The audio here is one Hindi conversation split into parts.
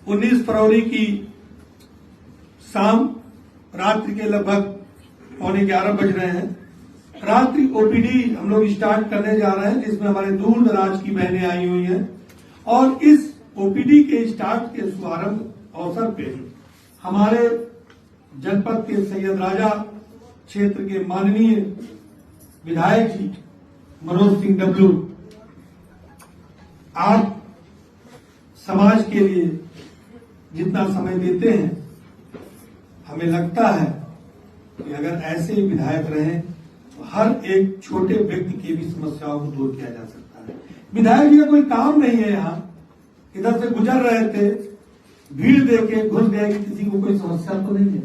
19 फरवरी की शाम रात्रि के लगभग 11:15 बज रहे हैं। रात्रि ओपीडी हम लोग स्टार्ट करने जा रहे हैं, जिसमें हमारे दूर दराज की बहनें आई हुई हैं। और इस ओपीडी के स्टार्ट के शुभारंभ अवसर पे हमारे जनपद के सैयद राजा क्षेत्र के माननीय विधायक जी मनोज सिंह डब्लू, आप समाज के लिए जितना समय देते हैं, हमें लगता है कि अगर ऐसे ही विधायक रहे तो हर एक छोटे व्यक्ति की भी समस्याओं को दूर किया जा सकता है। विधायक जी का कोई काम नहीं है, यहाँ इधर से गुजर रहे थे, भीड़ देखे घुस गए कि किसी को कोई समस्या तो नहीं है।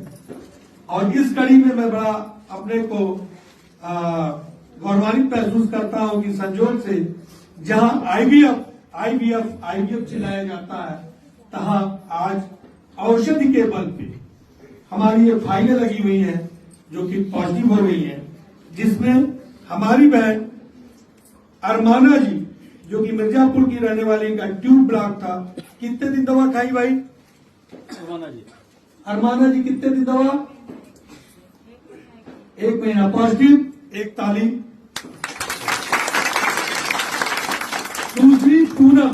और इस कड़ी में मैं बड़ा अपने को गौरवान्वित महसूस करता हूं कि संजोग से जहां आईवीएफ चलाया जाता है, तहां आज औषधि के बल पे हमारी ये फाइलें लगी हुई हैं जो कि पॉजिटिव हो गई हैं, जिसमें हमारी बहन अरमाना जी जो कि मिर्जापुर की रहने वाली का ट्यूब ब्लॉक था, कितने दिन दवा खाई भाई? अरमाना जी कितने दिन दवा? 1 महीना पॉजिटिव, एक ताली। दूसरी पूनम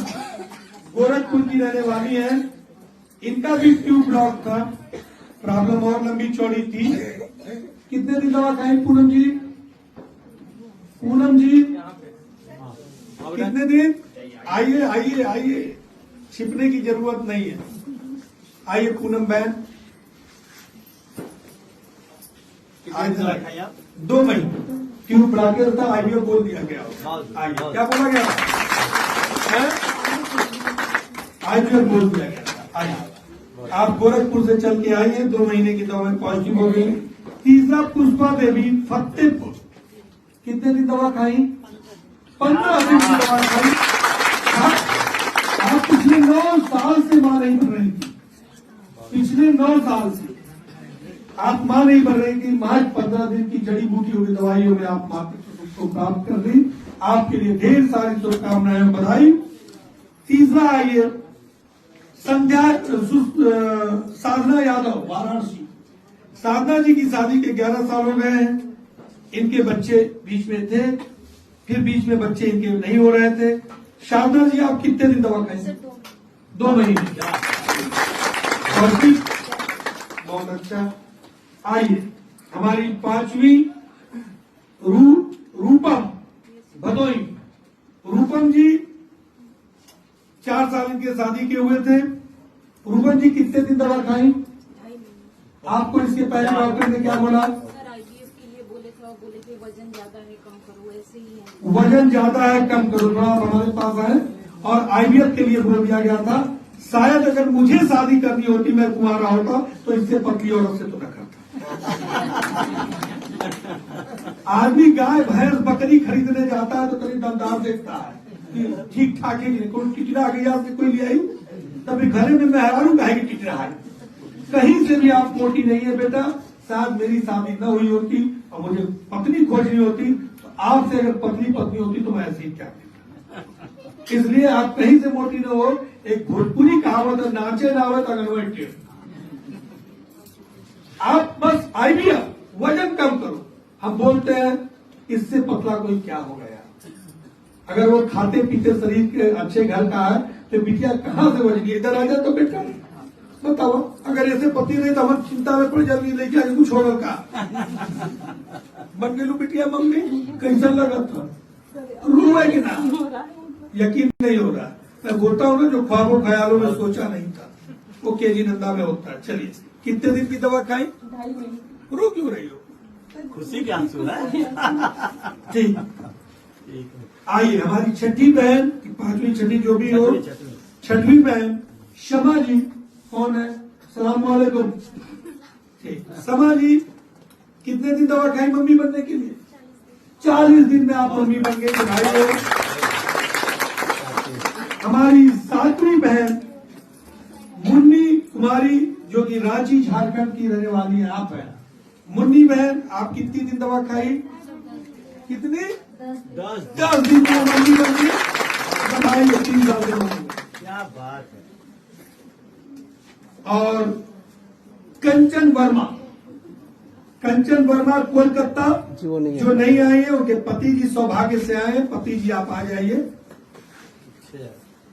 गोरखपुर की रहने वाली है, इनका भी ट्यूब ब्लॉक था, प्रॉब्लम और लंबी चौड़ी थी। कितने दिन दवा खाई पूनम जी? पूनम जी कितने दिन? आइए आइए आइए, छिपने की जरूरत नहीं है। आइए पूनम बहन, आज 2 महीने ट्यूब ब्लॉकेज था, आईवीएफ बोल दिया गया। आइए, क्या बोला गया? आईवीएफ बोल दिया गया था। आइए, आप गोरखपुर से चल के आइए, 2 महीने की दवा में पॉजिटिव हो गई। तीसरा पुष्पा देवी फतेहपुर, कितने दिन दवा खाई? 15 दिन की दवा खाई। आप पिछले 9 साल से मां नहीं बन रही थी, पिछले 9 साल से आप मां नहीं बन रही थी। महज 15 दिन की जड़ी बूटियों की दवाइयों में आप मां को प्राप्त कर दी। आपके लिए ढेर सारी शुभकामनाएं, बधाई। तीसरा आइए साधना यादव, वाराणसी। साधना जी की शादी के 11 साल हो गए हैं। इनके बच्चे बीच में थे, फिर बीच में बच्चे इनके नहीं हो रहे थे। साधना जी आप कितने दिन दवा खाएंगे? 2 महीने। बहुत अच्छा। आइए हमारी 5वीं रूपम भदोई। रूपम जी 4 साल इनके शादी के हुए थे। रूपम जी कितने दिन दवा खाई? आपको इसके पहले डॉक्टर ने क्या बोला? आईवीएफ के लिए बोले थे वजन ज्यादा है, कम करो, ऐसे ही है। वजन ज्यादा है, कम करो। थोड़ा हमारे पास आए और आईवीएफ के लिए बोल दिया गया था। शायद अगर मुझे शादी करनी होती, मैं कुंवारा होता, तो इससे पतली औरत से तो न करता। आदमी गाय भैंस बकरी खरीदने जाता है तो करीब दमदार देखता है कि ठीक ठाक है, कोई टिटरा गया से कोई ले आई, तभी घरे में मेहरारू कहे कि टिटरा है। कहीं से भी आप मोटी नहीं है बेटा। शायद मेरी शादी न हुई होती और मुझे पत्नी खोजनी होती, तो आपसे अगर पत्नी होती तो मैं ऐसे ही क्या करता। इसलिए आप कहीं से मोटी न हो। एक भोजपुरी कहावत है, नाचे नावत अगनवट। आप बस आईवीएफ, वजन कम करो। हम बोलते हैं इससे पतला कोई क्या हो गया? अगर वो खाते पीते शरीर के अच्छे घर का है तो बिटिया कहां से वजन? इधर आ जाए तो बेटा बताओ, अगर ऐसे पति नहीं तो हम चिंता में पड़ जाएंगे, लेके आगे कुछ होगा का बन गई बिटिया मम्मी, कैसा लगा था? रो है कि ना? यकीन नहीं हो रहा। मैं बोलता हूँ ना, जो ख्वाबों ख्यालों में सोचा नहीं था वो केजी नंदा में होता है। चलिए, कितने दिन की दवा खाई? 2.5 महीने। रो क्यों रही हो? खुशी के आंसू है। ठीक। आइए हमारी छठी बहन, 5वीं छठी जो भी हो, 6वीं बहन शमा जी। कौन है? सलाम वालेकुम। ठीक। शमा जी कितने दिन दवा खाई मम्मी बनने के लिए? 40 दिन में आप मम्मी बन गए। भाई हमारी 7वीं बहन मुन्नी कुमारी जो कि रांची झारखंड की रहने वाली है। आप है मुन्नी बहन, आप कितनी दिन दवा खाई? कितनी? 10 दिन में मम्मी बन गई। 3 साल से मम्मी। क्या बात है। और कंचन वर्मा कोलकाता जो नहीं आई है, उनके पति जी सौभाग्य से आए हैं। पति जी आप आ जाइए।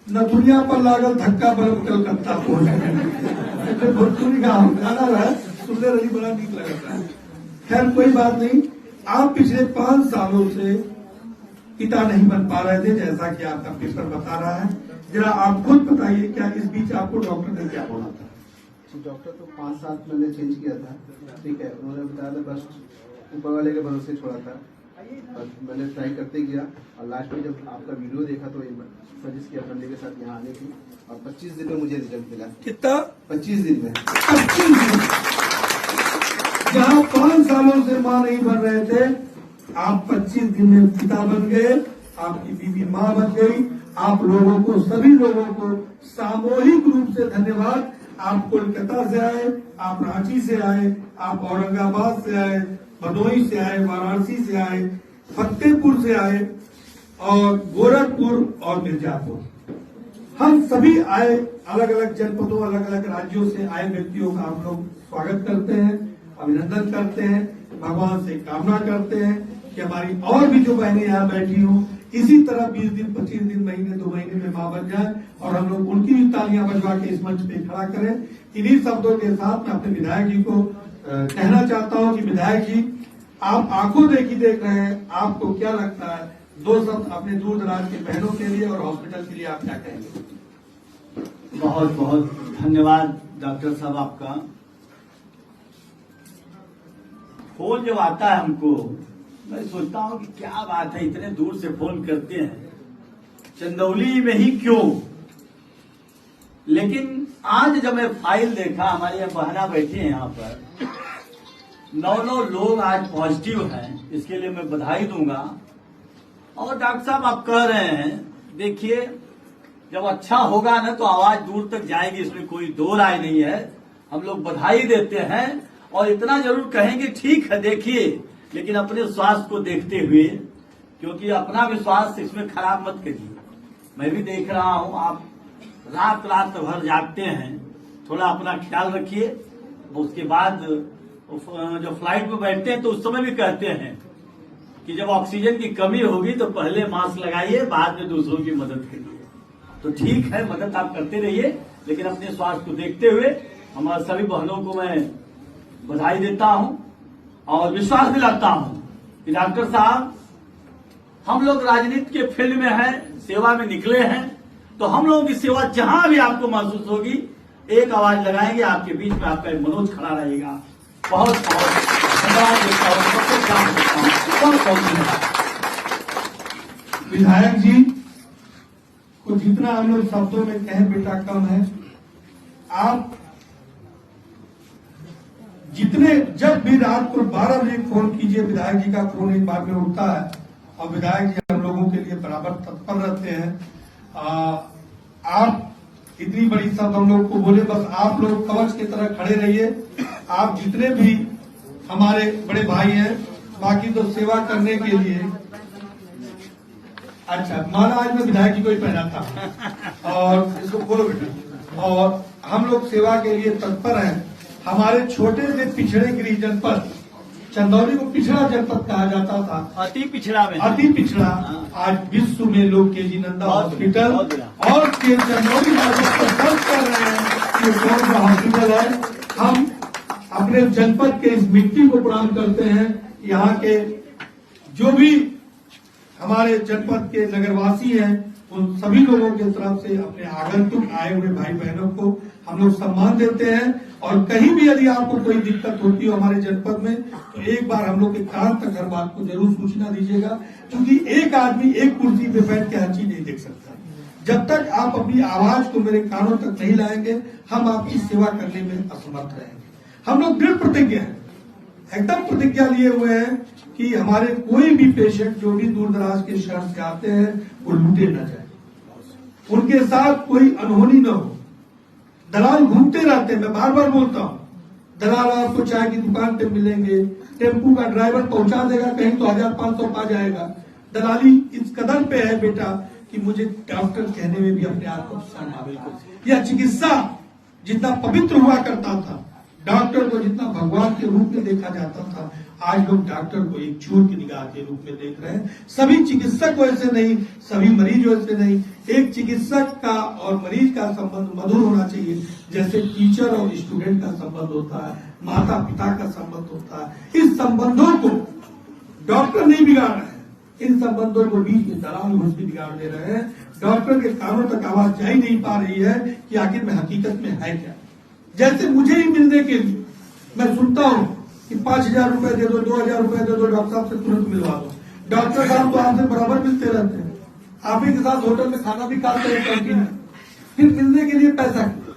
नथुनिया पर लागल धक्का बल्ब कलकत्ता पहुंच भोजपुरी का गाना है, सुंदर अली बड़ा नीक लगता है। खैर कोई बात नहीं। आप पिछले 5 सालों से पिता नहीं बन पा रहे थे, जैसा कि आपका पेपर बता रहा है। जरा आप खुद बताइए, क्या इस बीच आपको डॉक्टर ने क्या बोला था? डॉक्टर तो 5 साल मैंने चेंज किया था, ठीक है। उन्होंने बताया था बस ऊपर वाले के भरोसे छोड़ा था, और मैंने ट्राई करते गया। और लास्ट में जब आपका वीडियो देखा तो सजेस्ट किया फैमिली के साथ यहाँ आने की, और 25 दिन में मुझे रिजल्ट मिला। कितना? 25 दिन में। 25 दिन। जहाँ 5 सालों से माँ नहीं बन रहे थे, आप 25 दिन में पिता बन गए। आपकी बीवी माँ बन गई। आप लोगों को, सभी लोगों को सामूहिक रूप से धन्यवाद। आप कोलकाता से आए, आप रांची से आए, आप औरंगाबाद से आए, भदोही से आए, वाराणसी से आए, फतेहपुर से आए, और गोरखपुर और मिर्जापुर। हम सभी आए, अलग अलग जनपदों, अलग अलग राज्यों से आए व्यक्तियों का हम लोग स्वागत करते हैं, अभिनंदन करते हैं, भगवान से कामना करते हैं कि हमारी और भी जो बहनें यहाँ बैठी हों, इसी तरह 20 दिन, 25 दिन, महीने, 2 महीने में मां बन जाए, और हम लोग उनकी भी तालियां बजवा के इस मंच पे खड़ा करें। इन्हीं शब्दों के साथ मैं अपने विधायक जी को कहना चाहता हूं कि विधायक जी, आप आंखों देखी देख रहे हैं, आपको क्या लगता है, 2 शब्द अपने दूर दराज के बहनों के लिए और हॉस्पिटल के लिए आप क्या कहेंगे? बहुत बहुत धन्यवाद डॉक्टर साहब आपका। फोन जब आता है हमको, मैं सोचता हूँ कि क्या बात है, इतने दूर से फोन करते हैं, चंदौली में ही क्यों। लेकिन आज जब मैं फाइल देखा, हमारी यहाँ बहना बैठी है यहाँ पर, 9 लोग आज पॉजिटिव हैं, इसके लिए मैं बधाई दूंगा। और डॉक्टर साहब आप कह रहे हैं, देखिए जब अच्छा होगा ना तो आवाज दूर तक जाएगी, इसमें कोई दो राय नहीं है। हम लोग बधाई देते हैं और इतना जरूर कहेंगे, ठीक है देखिए, लेकिन अपने स्वास्थ्य को देखते हुए, क्योंकि अपना विश्वास इसमें खराब मत करिए। मैं भी देख रहा हूं आप रात भर जागते हैं, थोड़ा अपना ख्याल रखिए। उसके बाद जो फ्लाइट में बैठते हैं तो उस समय भी कहते हैं कि जब ऑक्सीजन की कमी होगी तो पहले मास्क लगाइए, बाद में दूसरों की मदद करिए। तो ठीक है, मदद आप करते रहिए, लेकिन अपने स्वास्थ्य को देखते हुए हमारे सभी बहनों को मैं बधाई देता हूं और विश्वास दिलाता हूं कि डॉक्टर साहब, हम लोग राजनीति के फील्ड में हैं, सेवा में निकले हैं, तो हम लोगों की सेवा जहां भी आपको महसूस होगी, एक आवाज लगाएंगे, आपके बीच में आपका एक मनोज खड़ा रहेगा। बहुत बहुत धन्यवाद देता हूं, बहुत धन्यवाद। विधायक जी को जितना हम लोग शब्दों में कहें बेटा कम है। आप जितने, जब भी रात को 12 बजे फोन कीजिए, विधायक जी का फोन एक बार में उठता है, और विधायक जी हम लोगों के लिए बराबर तत्पर रहते हैं। आप इतनी बड़ी शब्द हम लोग को बोले, बस आप लोग कवच की तरह खड़े रहिए। आप जितने भी हमारे बड़े भाई हैं, बाकी तो सेवा करने के लिए, अच्छा माना आज मैं विधायक जी को ही पहना था, और इसको बोलो बेटा, और हम लोग सेवा के लिए तत्पर हैं। हमारे छोटे से पिछड़े गिरी जनपद, चंदौली को पिछड़ा जनपद कहा जाता था, अति पिछड़ा में, अति पिछड़ा, आज विश्व में लोग KG नंदा हॉस्पिटल और चंदौली हॉस्पिटल सर्च कर रहे हैं कि कौन सा हॉस्पिटल है। हम अपने जनपद के इस मिट्टी को प्रणाम करते हैं। यहाँ के जो भी हमारे जनपद के नगरवासी हैं, उन सभी लोगों की तरफ से अपने आगंतुक आए हुए भाई बहनों को हम लोग सम्मान देते हैं। और कहीं भी यदि आपको कोई दिक्कत होती हो हमारे जनपद में, तो एक बार हम लोग के कान तक हर बात को जरूर सूचना दीजिएगा, क्योंकि एक आदमी एक कुर्सी पे बैठ के हर चीज नहीं देख सकता। जब तक आप अपनी आवाज को मेरे कानों तक नहीं लाएंगे, हम आपकी सेवा करने में असमर्थ रहेंगे। हम लोग दृढ़ प्रतिज्ञ हैं, एकदम प्रतिज्ञा लिए हुए हैं कि हमारे कोई भी पेशेंट जो भी दूर दराज के शहर से आते हैं, वो लूटे न जाए, उनके साथ कोई अनहोनी न हो। दलाल घूमते रहते हैं, मैं बार बार बोलता हूँ, दलाल आपको चाय की दुकान पे मिलेंगे, टेम्पू का ड्राइवर पहुंचा देगा कहीं तो 1500 पा जाएगा। दलाली इस कदर पे है बेटा कि मुझे डॉक्टर कहने में भी अपने आप को शर्म आ, या चिकित्सा जितना पवित्र हुआ करता था, डॉक्टर को जितना भगवान के रूप में देखा जाता था, आज लोग डॉक्टर को एक चोर की निगाह के रूप में देख रहे हैं। सभी चिकित्सक वैसे नहीं, सभी मरीज वैसे नहीं। एक चिकित्सक का और मरीज का संबंध मधुर होना चाहिए, जैसे टीचर और स्टूडेंट का संबंध होता है, माता पिता का संबंध होता है। इस संबंधों को डॉक्टर नहीं बिगाड़ रहे हैं, इन संबंधों को बीच में दलाल घुस के बिगाड़ दे रहे हैं। डॉक्टर के कानों तक आवाज जा ही नहीं पा रही है कि आखिर में हकीकत में है क्या। जैसे मुझे ही मिलने के लिए मैं सुनता हूं कि 5,000 रुपए दे दो, 2,000 रुपए दे दो, डॉक्टर साहब से तुरंत मिलवा दो। डॉक्टर साहब तो आपसे बराबर मिलते रहते हैं, आप ही के साथ होटल में खाना भी खाते हैं कैंटीन में, फिर मिलने के लिए पैसा क्यों?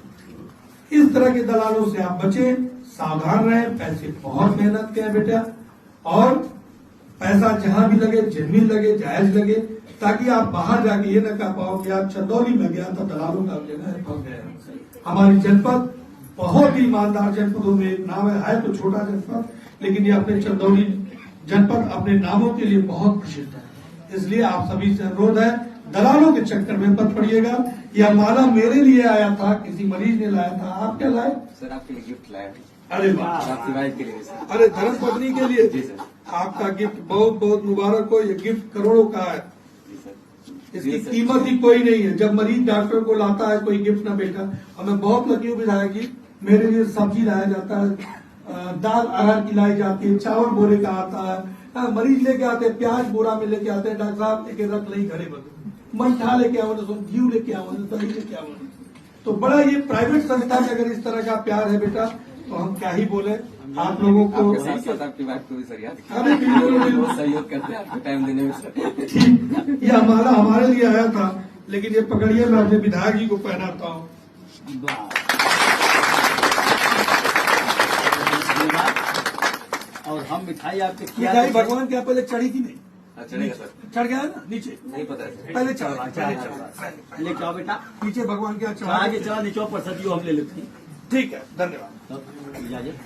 इस तरह के दलालों से आप बचे, सावधान रहें। पैसे बहुत मेहनत के हैं बेटा, और पैसा जहां भी लगे जेन्युइन लगे, जायज लगे, ताकि आप बाहर जाके ये न कह पाओ कि आप चंदौली में गया था दलालों का जगह फंस गया। हमारी जनपद बहुत ही ईमानदार जनपदों में एक नाम है तो छोटा जनपद, लेकिन ये अपने चंदौली जनपद अपने नामों के लिए बहुत प्रसिद्ध है। इसलिए आप सभी से अनुरोध है, दलालों के चक्कर में मत पड़िएगा। यह माला मेरे लिए आया था, किसी मरीज ने लाया था। आप क्या लाए? सर आपके लिए गिफ्ट लाया। अरे वाह, आपकी वाइफ के लिए सर। अरे धर्म पत्नी के लिए जी सर। आपका गिफ्ट बहुत बहुत मुबारक हो। ये गिफ्ट करोड़ों का है, जी सर। इसकी जी सर। कीमत ही कोई नहीं है। जब मरीज डॉक्टर को लाता है कोई गिफ्ट ना बेटा, हमें बहुत लकी हूँ विधायक जी, मेरे लिए सब्जी लाया जाता है, दाल अरहर की लाई जाती है, चावल बोरे का आता है, मरीज लेके आते हैं, प्याज बोरा में लेके आते हैं, डॉक्टर साहब लेके रख नहीं घरे बदो, मठा लेके आओ, घी लेके आओ, दही लेके आओ। तो बड़ा ये प्राइवेट संस्था में अगर इस तरह का प्यार है बेटा, तो हम क्या ही बोले आप लोगों को। आपके साथ साथ आपकी वाइफ को भी सर याद अरे बिल्कुल बिल्कुल बहुत सहयोग करते हैं आपको टाइम देने में सर। ठीक, ये हमारा हमारे लिए आया था, लेकिन ये पकड़िए मैं अपने विधायक जी को पहनाता हूँ। और हम मिठाई आपके मिठाई भगवान के यहाँ पहले चढ़ी थी नहीं? चढ़ेगा सर। चढ़ गया है ना नीचे? नहीं पता है सर। पहले चढ़ रहा लेके आओ बेटा, नीचे भगवान के यहाँ आगे चढ़ा। चला नीचे पर सदियों हम ले लेते हैं। ठीक है, धन्यवाद। इजाजत।